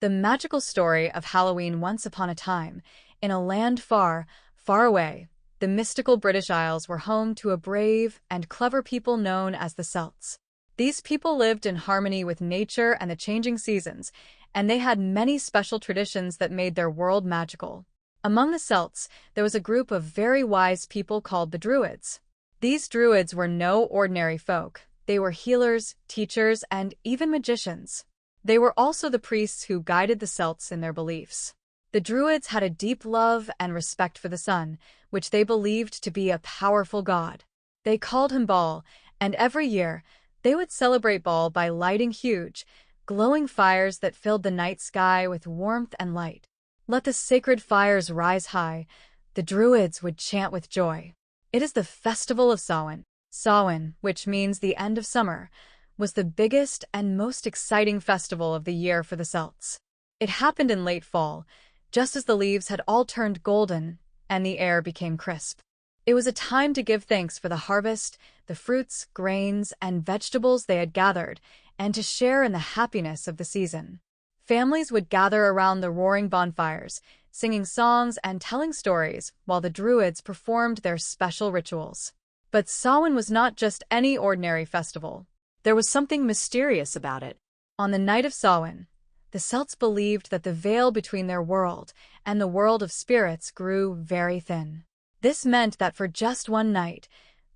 The magical story of Halloween once upon a time, in a land far, far away, the mystical British Isles were home to a brave and clever people known as the Celts. These people lived in harmony with nature and the changing seasons, and they had many special traditions that made their world magical. Among the Celts, there was a group of very wise people called the Druids. These Druids were no ordinary folk. They were healers, teachers, and even magicians. They were also the priests who guided the Celts in their beliefs. The Druids had a deep love and respect for the sun, which they believed to be a powerful god. They called him Baal, and every year, they would celebrate Baal by lighting huge, glowing fires that filled the night sky with warmth and light. "Let the sacred fires rise high," the Druids would chant with joy. It is the festival of Samhain. Samhain, which means the end of summer, was the biggest and most exciting festival of the year for the Celts. It happened in late fall, just as the leaves had all turned golden and the air became crisp. It was a time to give thanks for the harvest, the fruits, grains, and vegetables they had gathered, and to share in the happiness of the season. Families would gather around the roaring bonfires, singing songs and telling stories while the Druids performed their special rituals. But Samhain was not just any ordinary festival. There was something mysterious about it. On the night of Samhain, the Celts believed that the veil between their world and the world of spirits grew very thin. This meant that for just one night,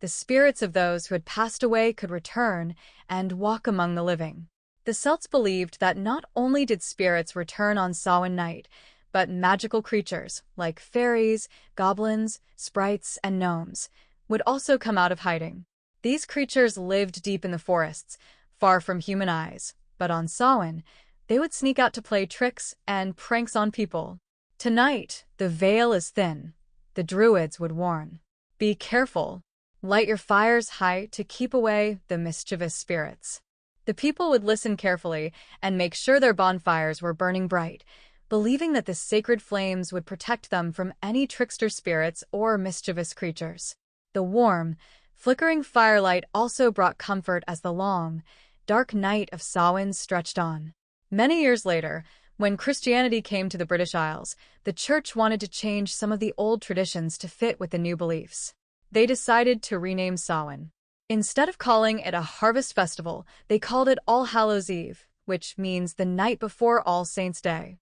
the spirits of those who had passed away could return and walk among the living. The Celts believed that not only did spirits return on Samhain night, but magical creatures like fairies, goblins, sprites, and gnomes would also come out of hiding. These creatures lived deep in the forests, far from human eyes, but on Samhain, they would sneak out to play tricks and pranks on people. "Tonight, the veil is thin," the Druids would warn. "Be careful. Light your fires high to keep away the mischievous spirits." The people would listen carefully and make sure their bonfires were burning bright, believing that the sacred flames would protect them from any trickster spirits or mischievous creatures. The warm, flickering firelight also brought comfort as the long, dark night of Samhain stretched on. Many years later, when Christianity came to the British Isles, the church wanted to change some of the old traditions to fit with the new beliefs. They decided to rename Samhain. Instead of calling it a harvest festival, they called it All Hallows' Eve, which means the night before All Saints' Day.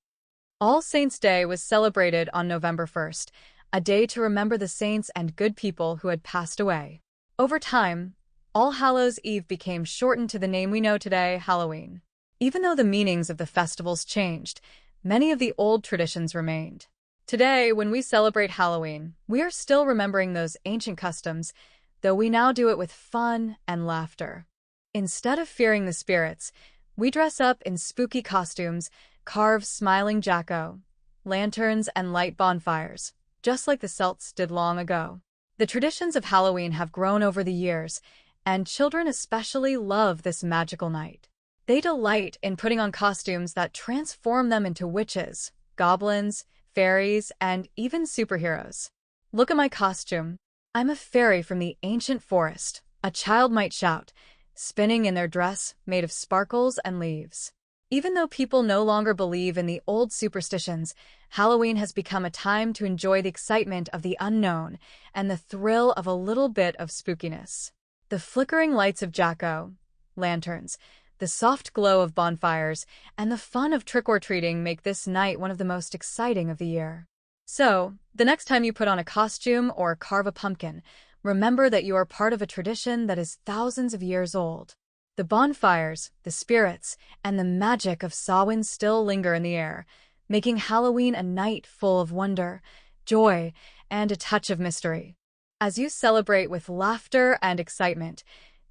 All Saints' Day was celebrated on November 1st, a day to remember the saints and good people who had passed away. Over time, All Hallows' Eve became shortened to the name we know today, Halloween. Even though the meanings of the festivals changed, many of the old traditions remained. Today, when we celebrate Halloween, we are still remembering those ancient customs, though we now do it with fun and laughter. Instead of fearing the spirits, we dress up in spooky costumes, carve smiling jack-o'-lanterns, and light bonfires, just like the Celts did long ago. The traditions of Halloween have grown over the years, and children especially love this magical night. They delight in putting on costumes that transform them into witches, goblins, fairies, and even superheroes. "Look at my costume. I'm a fairy from the ancient forest," a child might shout, spinning in their dress made of sparkles and leaves. Even though people no longer believe in the old superstitions, Halloween has become a time to enjoy the excitement of the unknown and the thrill of a little bit of spookiness. The flickering lights of jack-o'-lanterns, the soft glow of bonfires, and the fun of trick-or-treating make this night one of the most exciting of the year. So, the next time you put on a costume or carve a pumpkin, remember that you are part of a tradition that is thousands of years old. The bonfires, the spirits, and the magic of Samhain still linger in the air, making Halloween a night full of wonder, joy, and a touch of mystery. As you celebrate with laughter and excitement,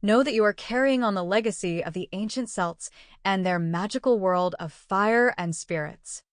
know that you are carrying on the legacy of the ancient Celts and their magical world of fire and spirits.